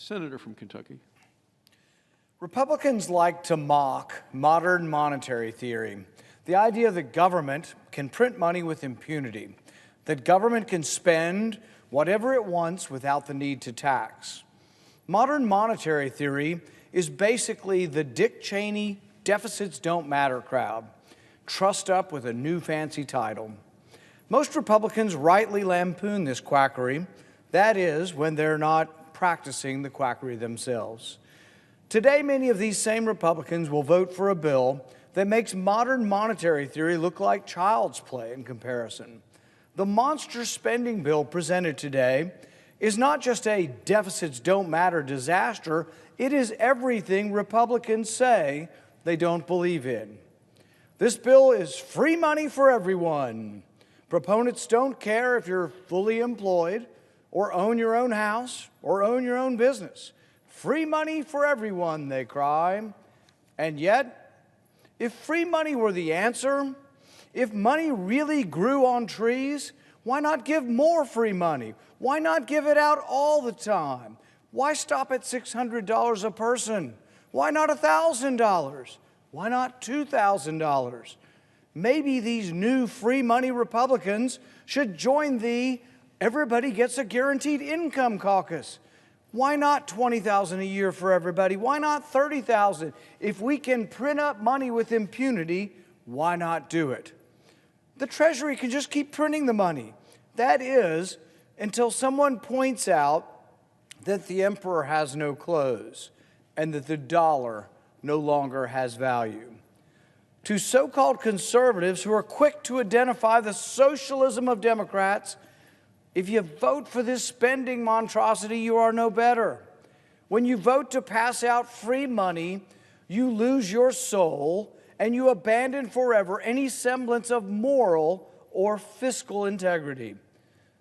Senator from Kentucky. Republicans like to mock modern monetary theory, the idea that government can print money with impunity, that government can spend whatever it wants without the need to tax. Modern monetary theory is basically the Dick Cheney deficits don't matter crowd, trussed up with a new fancy title. Most Republicans rightly lampoon this quackery, that is, when they're not practicing the quackery themselves. Today, many of these same Republicans will vote for a bill that makes modern monetary theory look like child's play in comparison. The monster spending bill presented today is not just a deficits don't matter disaster, it is everything Republicans say they don't believe in. This bill is free money for everyone. Proponents don't care if you're fully employed or own your own house or own your own business. Free money for everyone, they cry. And yet, if free money were the answer, if money really grew on trees, why not give more free money? Why not give it out all the time? Why stop at $600 a person? Why not $1,000? Why not $2,000? Maybe these new free money Republicans should join the Everybody Gets a Guaranteed Income caucus. Why not $20,000 a year for everybody? Why not $30,000? If we can print up money with impunity, why not do it? The Treasury can just keep printing the money. That is, until someone points out that the emperor has no clothes and that the dollar no longer has value. To so-called conservatives who are quick to identify the socialism of Democrats, if you vote for this spending monstrosity, you are no better. When you vote to pass out free money, you lose your soul and you abandon forever any semblance of moral or fiscal integrity.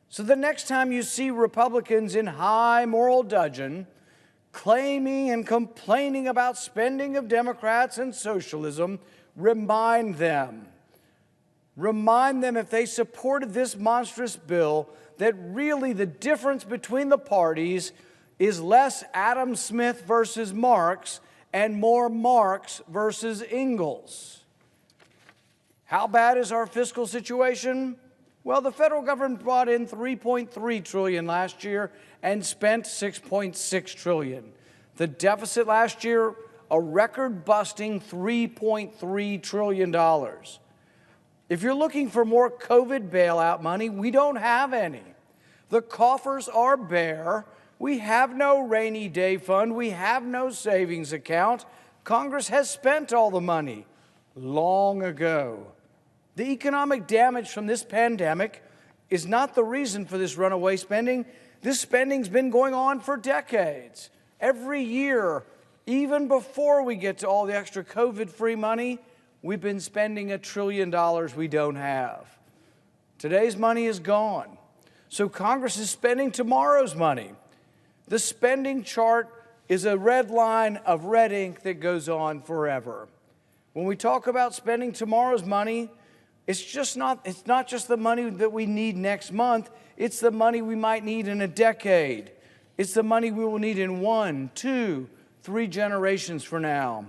So the next time you see Republicans in high moral dudgeon claiming and complaining about spending of Democrats and socialism, remind them if they supported this monstrous bill that really the difference between the parties is less Adam Smith versus Marx and more Marx versus Engels. How bad is our fiscal situation? Well, the federal government brought in $3.3 trillion last year and spent $6.6 trillion. The deficit last year, a record-busting $3.3 trillion. If you're looking for more COVID bailout money, we don't have any. The coffers are bare. We have no rainy day fund. We have no savings account. Congress has spent all the money long ago. The economic damage from this pandemic is not the reason for this runaway spending. This spending's been going on for decades. Every year, even before we get to all the extra COVID-free money, we've been spending $1 trillion we don't have. Today's money is gone. So Congress is spending tomorrow's money. The spending chart is a red line of red ink that goes on forever. When we talk about spending tomorrow's money, it's not just the money that we need next month, it's the money we might need in a decade. It's the money we will need in 1, 2, 3 generations from now.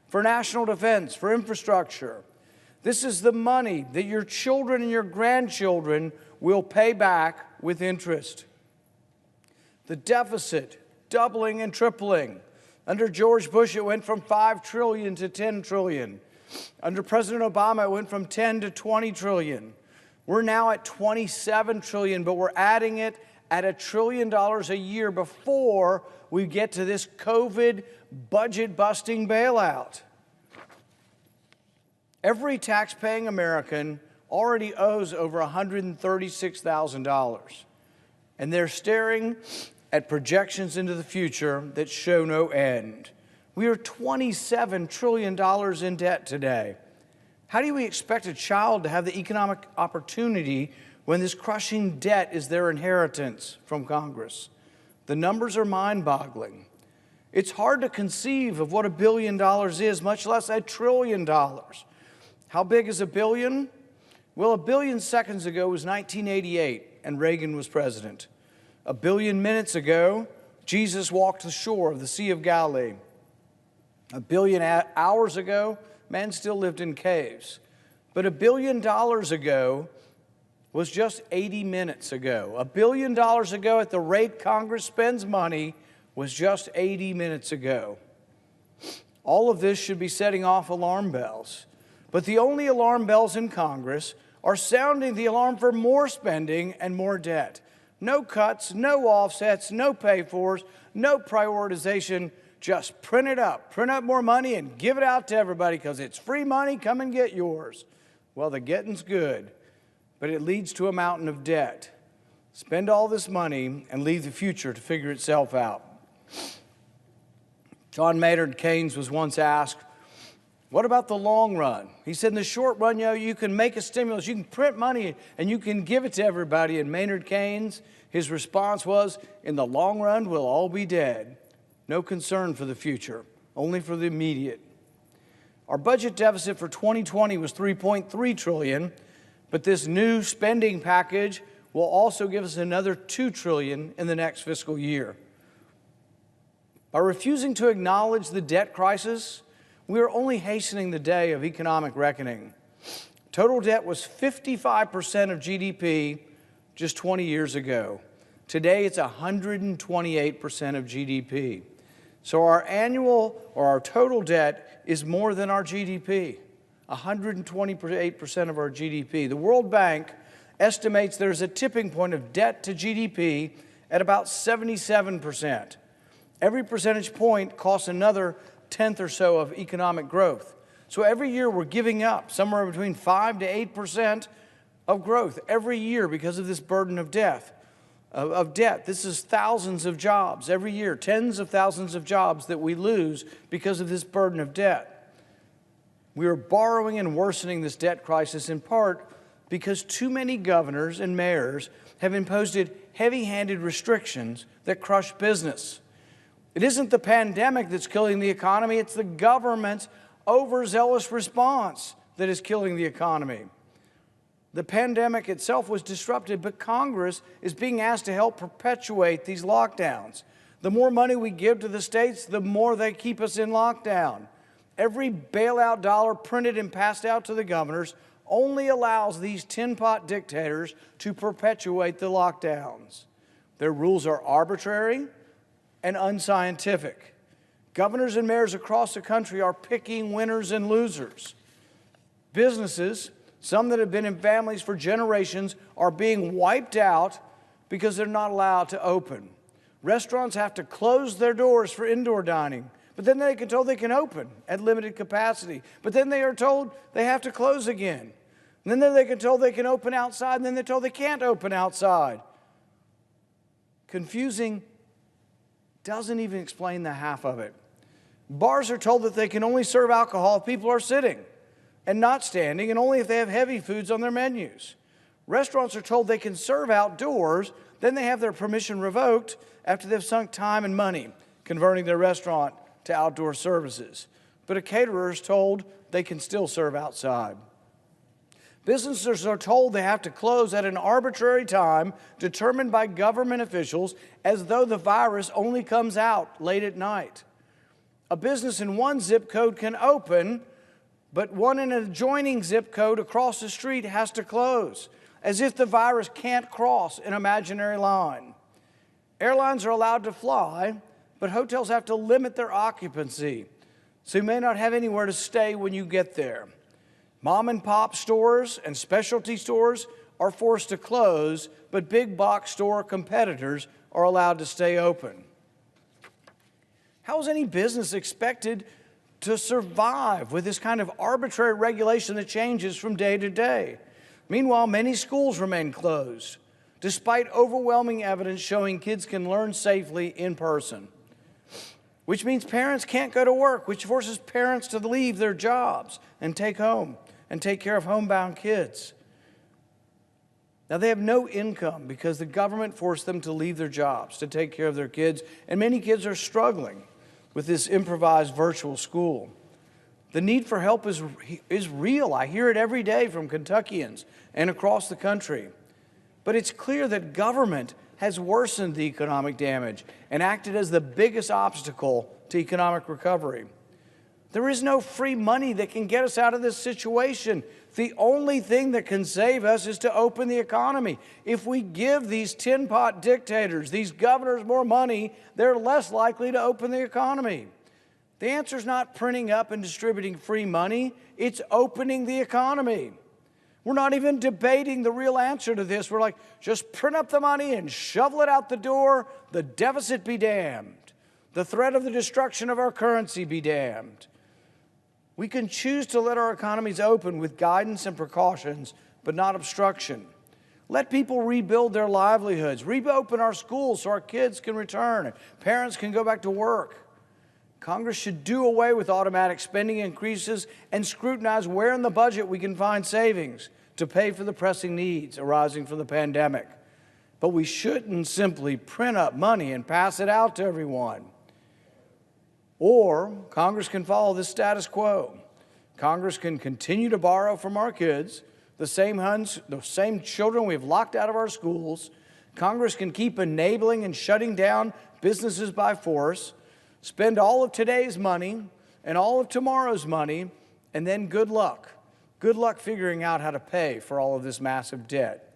For national defense, for infrastructure. This is the money that your children and your grandchildren will pay back with interest. The deficit doubling and tripling. Under George Bush, it went from $5 trillion to $10 trillion. Under President Obama, it went from 10 to 20 trillion. We're now at 27 trillion, but we're adding it at $1 trillion a year before we get to this COVID budget-busting bailout. Every tax-paying American already owes over $136,000, and they're staring at projections into the future that show no end. We are $27 trillion in debt today. How do we expect a child to have the economic opportunity when this crushing debt is their inheritance from Congress? The numbers are mind-boggling. It's hard to conceive of what $1 billion is, much less $1 trillion. How big is $1 billion? Well, 1 billion seconds ago was 1988, and Reagan was president. 1 billion minutes ago Jesus walked the shore of the Sea of Galilee. 1,000,000,000 hours ago, man still lived in caves. But $1 billion ago was just 80 minutes ago. $1 billion ago, at the rate Congress spends money, was just 80 minutes ago. All of this should be setting off alarm bells. But the only alarm bells in Congress are sounding the alarm for more spending and more debt. No cuts, no offsets, no pay-fors, no prioritization. Just print up more money and give it out to everybody because it's free money, come and get yours. Well, the getting's good, but it leads to a mountain of debt. Spend all this money and leave the future to figure itself out. John Maynard Keynes was once asked, what about the long run? He said, in the short run, you can make a stimulus, you can print money, and you can give it to everybody. And Maynard Keynes, his response was, in the long run, we'll all be dead. No concern for the future, only for the immediate. Our budget deficit for 2020 was $3.3 trillion, but this new spending package will also give us another $2 trillion in the next fiscal year. By refusing to acknowledge the debt crisis, we are only hastening the day of economic reckoning. Total debt was 55% of GDP just 20 years ago. Today, it's 128% of GDP. So our total debt is more than our GDP, 128% of our GDP. The World Bank estimates there's a tipping point of debt to GDP at about 77%. Every percentage point costs another tenth or so of economic growth. So every year we're giving up somewhere between 5 to 8% of growth every year because of this burden of debt. This is thousands of jobs every year, tens of thousands of jobs that we lose because of this burden of debt. We are borrowing and worsening this debt crisis in part because too many governors and mayors have imposed heavy-handed restrictions that crush business. It isn't the pandemic that's killing the economy, it's the government's overzealous response that is killing the economy. The pandemic itself was disrupted, but Congress is being asked to help perpetuate these lockdowns. The more money we give to the states, the more they keep us in lockdown. Every bailout dollar printed and passed out to the governors only allows these tin-pot dictators to perpetuate the lockdowns. Their rules are arbitrary and unscientific. Governors and mayors across the country are picking winners and losers. Businesses, some that have been in families for generations, are being wiped out because they're not allowed to open. Restaurants have to close their doors for indoor dining, but then they get told they can open at limited capacity. But then they are told they have to close again. And then they get told they can open outside, and then they're told they can't open outside. Confusing, doesn't even explain the half of it. Bars are told that they can only serve alcohol if people are sitting and not standing, and only if they have heavy foods on their menus. Restaurants are told they can serve outdoors, then they have their permission revoked after they've sunk time and money converting their restaurant to outdoor services. But a caterer is told they can still serve outside. Businesses are told they have to close at an arbitrary time determined by government officials as though the virus only comes out late at night. A business in one zip code can open, but one in an adjoining zip code across the street has to close, as if the virus can't cross an imaginary line. Airlines are allowed to fly, but hotels have to limit their occupancy, so you may not have anywhere to stay when you get there. Mom and pop stores and specialty stores are forced to close, but big box store competitors are allowed to stay open. How is any business expected to survive with this kind of arbitrary regulation that changes from day to day? Meanwhile, many schools remain closed, despite overwhelming evidence showing kids can learn safely in person. Which means parents can't go to work, which forces parents to leave their jobs and take care of homebound kids. Now, they have no income because the government forced them to leave their jobs to take care of their kids, and many kids are struggling with this improvised virtual school. The need for help is real. I hear it every day from Kentuckians and across the country. But it's clear that government has worsened the economic damage and acted as the biggest obstacle to economic recovery. There is no free money that can get us out of this situation. The only thing that can save us is to open the economy. If we give these tin-pot dictators, these governors, more money, they're less likely to open the economy. The answer is not printing up and distributing free money. It's opening the economy. We're not even debating the real answer to this. We're like, just print up the money and shovel it out the door. The deficit be damned. The threat of the destruction of our currency be damned. We can choose to let our economies open with guidance and precautions, but not obstruction. Let people rebuild their livelihoods. Reopen our schools so our kids can return and parents can go back to work. Congress should do away with automatic spending increases and scrutinize where in the budget we can find savings to pay for the pressing needs arising from the pandemic. But we shouldn't simply print up money and pass it out to everyone. Or Congress can follow the status quo. Congress can continue to borrow from our kids, the same children we've locked out of our schools. Congress can keep enabling and shutting down businesses by force, spend all of today's money and all of tomorrow's money, and then good luck. Good luck figuring out how to pay for all of this massive debt.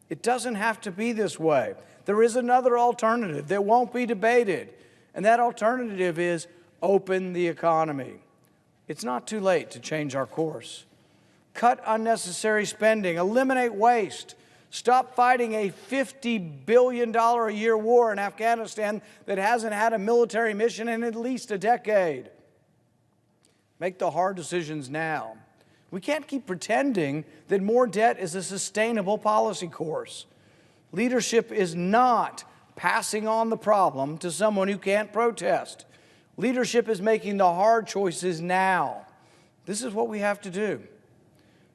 It doesn't have to be this way. There is another alternative that won't be debated, and that alternative is open the economy. It's not too late to change our course. Cut unnecessary spending, eliminate waste, stop fighting a $50 billion a year war in Afghanistan that hasn't had a military mission in at least a decade. Make the hard decisions now. We can't keep pretending that more debt is a sustainable policy course. Leadership is not passing on the problem to someone who can't protest. Leadership is making the hard choices now. This is what we have to do.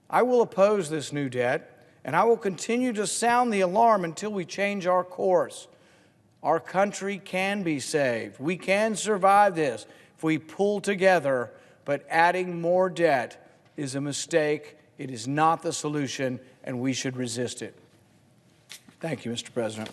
I will oppose this new debt, and I will continue to sound the alarm until we change our course. Our country can be saved. We can survive this if we pull together, but adding more debt is a mistake. It is not the solution, and we should resist it. Thank you, Mr. President.